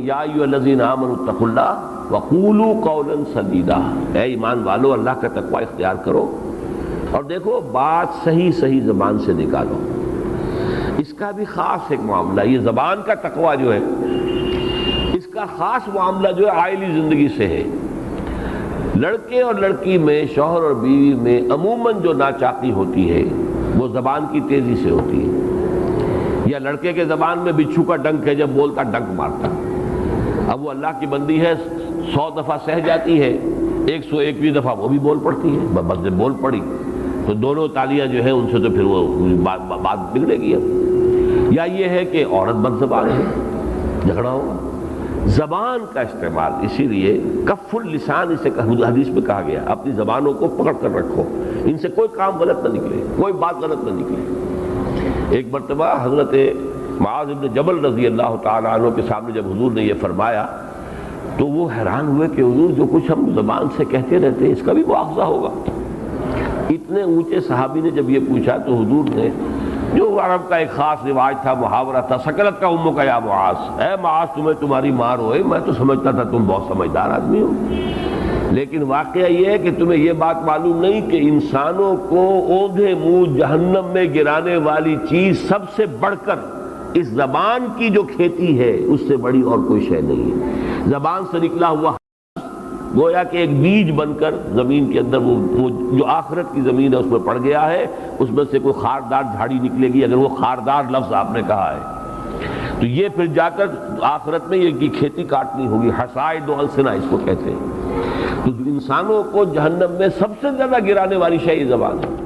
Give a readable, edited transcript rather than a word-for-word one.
یا ایھا الذین آمنوا اتقوا اللہ وقولوا قولا سدیدا، اے ایمان والو اللہ کا تقوی اختیار کرو اور دیکھو بات صحیح صحیح زبان سے نکالو۔ اس کا بھی خاص ایک معاملہ، یہ زبان کا تقوی جو ہے اس کا خاص معاملہ جو ہے عائلی زندگی سے ہے۔ لڑکے اور لڑکی میں، شوہر اور بیوی میں عموماً جو ناچاقی ہوتی ہے وہ زبان کی تیزی سے ہوتی ہے۔ یا لڑکے کے زبان میں بچھو کا ڈنک ہے، جب بولتا ڈنک مارتا۔ اب وہ اللہ کی بندی ہے، 100 دفعہ سہ جاتی ہے، 101ویں دفعہ وہ بھی بول پڑتی ہے، بس جب بول پڑی تو دونوں تالیاں جو ہیں ان سے تو پھر وہ بات بگڑے گی اب۔ یا یہ ہے کہ عورت بد زبان ہے، جھگڑا ہوگا۔ زبان کا استعمال، اسی لیے کف اللسان اسے حدیث میں کہا گیا، اپنی زبانوں کو پکڑ کر رکھو، ان سے کوئی کام غلط نہ نکلے، کوئی بات غلط نہ نکلے۔ ایک مرتبہ حضرت معاذ بن جبل رضی اللہ تعالیٰ عنہ کے سامنے جب حضور نے یہ فرمایا تو وہ حیران ہوئے کہ حضور جو کچھ ہم زبان سے کہتے رہتے ہیں اس کا بھی مواخذہ ہوگا۔ اتنے اونچے صحابی نے جب یہ پوچھا تو حضور نے، جو عرب کا ایک خاص رواج تھا، محاورہ تھا، سکلت کا امو کا یا معاذ، اے معاذ تمہیں تمہاری ماں روئے، میں تو سمجھتا تھا تم بہت سمجھدار آدمی ہو، لیکن واقعہ یہ ہے کہ تمہیں یہ بات معلوم نہیں کہ انسانوں کو اوندھے منہ جہنم میں گرانے والی چیز سب سے بڑھ کر اس زبان کی جو کھیتی ہے اس سے بڑی اور کوئی شے نہیں ہے۔ زبان سے نکلا ہوا گویا کہ ایک بیج بن کر زمین کے اندر وہ جو آخرت کی زمین ہے اس میں پڑ گیا ہے، اس میں سے کوئی خاردار جھاڑی نکلے گی، اگر وہ خاردار لفظ آپ نے کہا ہے تو یہ پھر جا کر آخرت میں یہ کھیتی کاٹنی ہوگی، حصائد و السنہ اس کو کہتے ہیں۔ تو انسانوں کو جہنم میں سب سے زیادہ گرانے والی شے یہ زبان ہے۔